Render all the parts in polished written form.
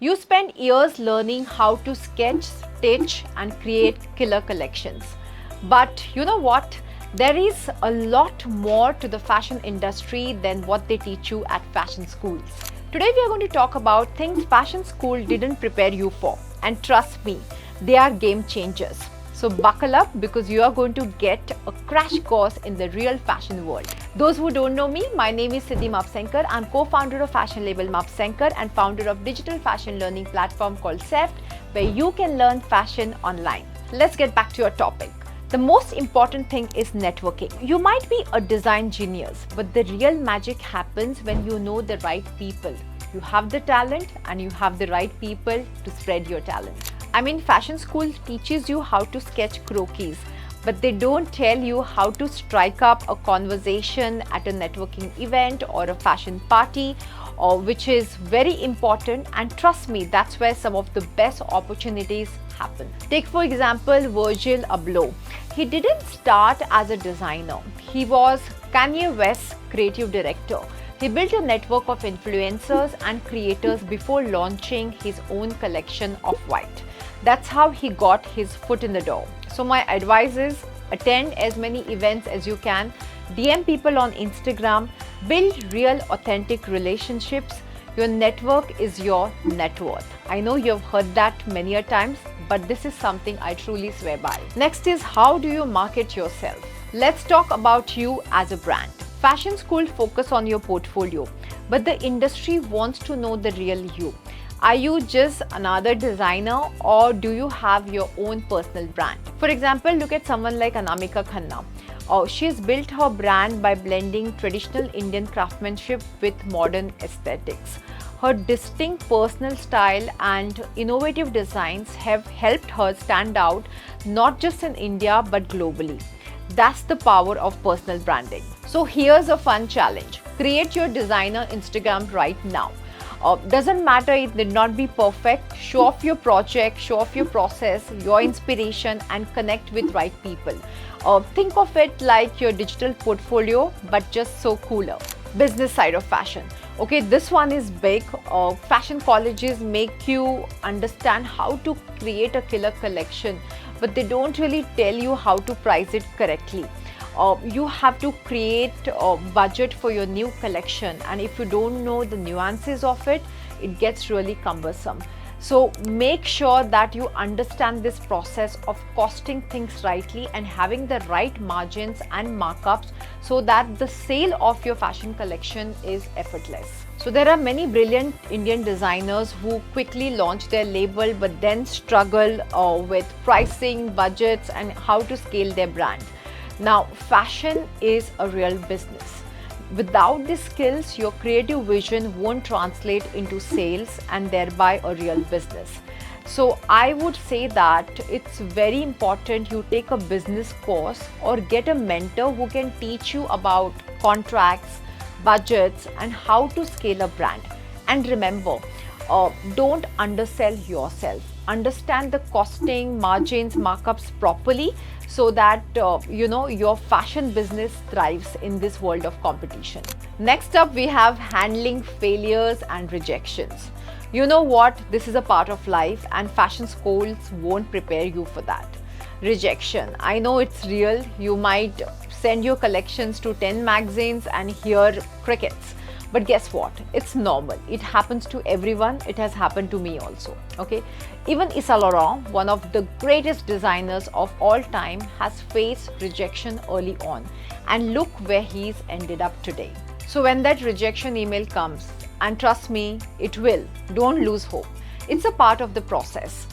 You spend years learning how to sketch, stitch, and create killer collections. But you know what? There is a lot more to the fashion industry than what they teach you at fashion schools. Today we are going to talk about things fashion school didn't prepare you for. And trust me, they are game changers. So buckle up because you are going to get a crash course in the real fashion world. Those who don't know me, my name is Siddhi Mapsenkar. I'm co-founder of fashion label Mapsenkar and founder of digital fashion learning platform called Seft, where you can learn fashion online. Let's get back to your topic. The most important thing is networking. You might be a design genius, but the real magic happens when you know the right people. You have the talent and you have the right people to spread your talent. I mean, fashion school teaches you how to sketch croquis, but they don't tell you how to strike up a conversation at a networking event or a fashion party, which is very important. And trust me, that's where some of the best opportunities happen. Take for example, Virgil Abloh. He didn't start as a designer. He was Kanye West's creative director. He built a network of influencers and creators before launching his own collection of white. That's how he got his foot in the door. So my advice is attend as many events as you can, DM people on Instagram, build real authentic relationships. Your network is your net worth. I know you've heard that many a times, but this is something I truly swear by. Next is, how do you market yourself? Let's talk about you as a brand. Fashion school focus on your portfolio, but the industry wants to know the real you. Are you just another designer or do you have your own personal brand? For example, look at someone like Anamika Khanna. She's built her brand by blending traditional Indian craftsmanship with modern aesthetics. Her distinct personal style and innovative designs have helped her stand out not just in India but globally. That's the power of personal branding. So here's a fun challenge. Create your designer Instagram right now. Doesn't matter, it did not be perfect. Show off your project, show off your process, your inspiration, and connect with right people. Think of it like your digital portfolio, but just so cooler. Business side of fashion. Okay, this one is big. Fashion colleges make you understand how to create a killer collection, but they don't really tell you how to price it correctly. You have to create a budget for your new collection, and if you don't know the nuances of it, it gets really cumbersome. So make sure that you understand this process of costing things rightly and having the right margins and markups so that the sale of your fashion collection is effortless. So there are many brilliant Indian designers who quickly launch their label but then struggle with pricing, budgets, and how to scale their brand. Now, fashion is a real business. Without these skills, your creative vision won't translate into sales and thereby a real business. So I would say that it's very important you take a business course or get a mentor who can teach you about contracts, budgets, and how to scale a brand. And remember, don't undersell yourself. Understand the costing, margins, markups properly so that your fashion business thrives in this world of competition. Next up, we have handling failures and rejections. You know what? This is a part of life and fashion schools won't prepare you for that. Rejection. I know it's real. You might send your collections to 10 magazines and hear crickets. But guess what? It's normal. It happens to everyone. It has happened to me also. Okay. Even Yves Saint Laurent, one of the greatest designers of all time, has faced rejection early on. And look where he's ended up today. So when that rejection email comes, and trust me, it will, don't lose hope. It's a part of the process.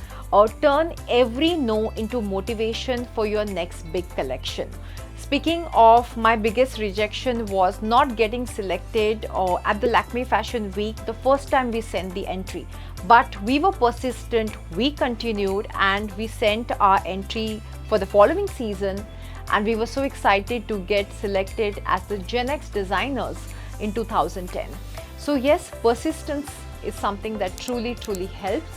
Turn every no into motivation for your next big collection. Speaking of, my biggest rejection was not getting selected at the Lakme Fashion Week the first time we sent the entry. But we were persistent, we continued, and we sent our entry for the following season. And we were so excited to get selected as the Gen X designers in 2010. So yes, persistence is something that truly helps.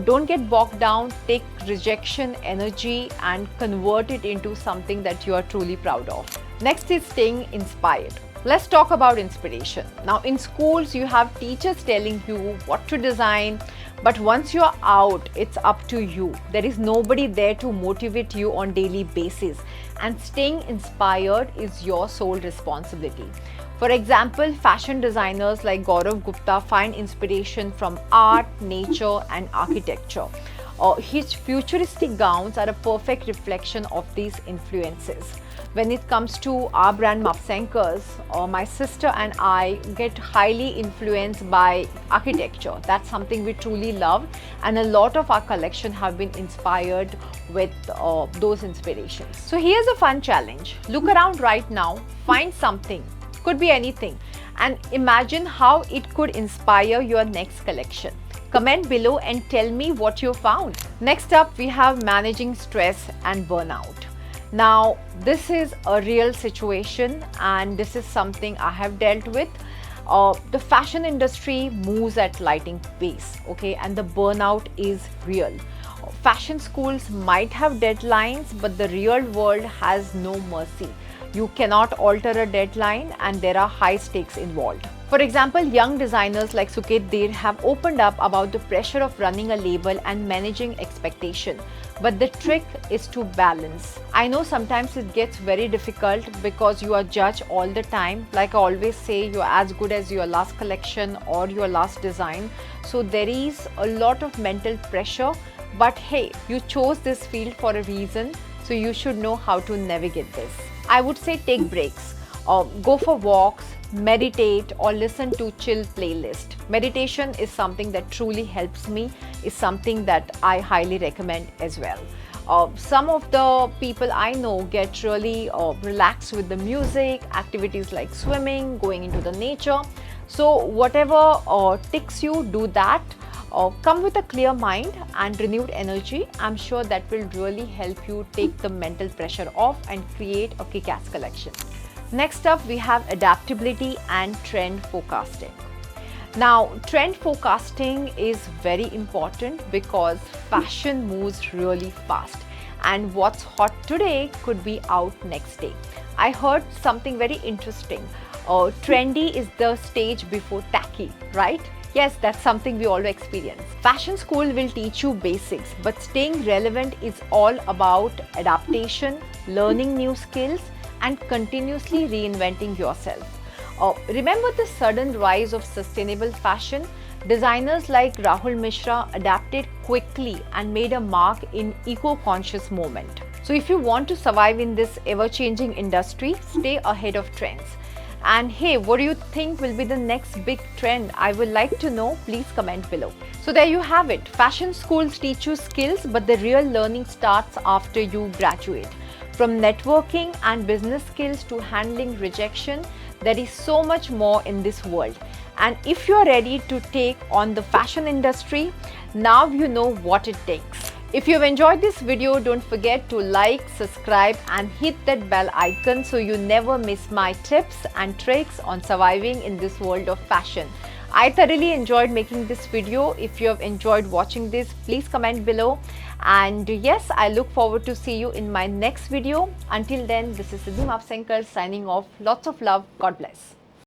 Don't get bogged down, take rejection energy and convert it into something that you are truly proud of. Next is staying inspired. Let's talk about inspiration. Now in schools, you have teachers telling you what to design, But once you're out, it's up to you. There is nobody there to motivate you on daily basis, and staying inspired is your sole responsibility. For example, fashion designers like Gaurav Gupta find inspiration from art, nature, and architecture. His futuristic gowns are a perfect reflection of these influences. When it comes to our brand Mapsenkers, my sister and I get highly influenced by architecture. That's something we truly love, and a lot of our collection have been inspired with those inspirations. So here's a fun challenge. Look around right now, find something, could be anything, and imagine how it could inspire your next collection. Comment below and tell me what you found. Next up, we have managing stress and burnout. Now, this is a real situation, and this is something I have dealt with. The fashion industry moves at lightning pace, okay, and the burnout is real. Fashion schools might have deadlines, but the real world has no mercy. You cannot alter a deadline, and there are high stakes involved. For example, young designers like Suket Dher have opened up about the pressure of running a label and managing expectation. But the trick is to balance. I know sometimes it gets very difficult because you are judged all the time. Like I always say, you're as good as your last collection or your last design. So there is a lot of mental pressure. But hey, you chose this field for a reason, so you should know how to navigate this. I would say take breaks, go for walks, meditate, or listen to chill playlist. Meditation is something that truly helps me, is something that I highly recommend as well. Some of the people I know get really relaxed with the music, activities like swimming, going into the nature. So whatever ticks you, do that. Come with a clear mind and renewed energy. I'm sure that will really help you take the mental pressure off and create a kick-ass collection. Next up, we have adaptability and trend forecasting. Now, trend forecasting is very important because fashion moves really fast, and what's hot today could be out next day. I heard something very interesting. Trendy is the stage before tacky, right? Yes, that's something we all experience. Fashion school will teach you basics, but staying relevant is all about adaptation, learning new skills, and continuously reinventing yourself. Remember the sudden rise of sustainable fashion? Designers like Rahul Mishra adapted quickly and made a mark in eco-conscious movement. So if you want to survive in this ever-changing industry, stay ahead of trends. And hey, what do you think will be the next big trend? I would like to know. Please comment below. So there you have it. Fashion schools teach you skills, but the real learning starts after you graduate. From networking and business skills to handling rejection, there is so much more in this world. And if you are ready to take on the fashion industry, now you know what it takes. If you've enjoyed this video, don't forget to like, subscribe and hit that bell icon so you never miss my tips and tricks on surviving in this world of fashion. I thoroughly enjoyed making this video. If you have enjoyed watching this, please comment below. And yes, I look forward to see you in my next video. Until then, this is Siddhi Mapsenkar signing off. Lots of love. God bless.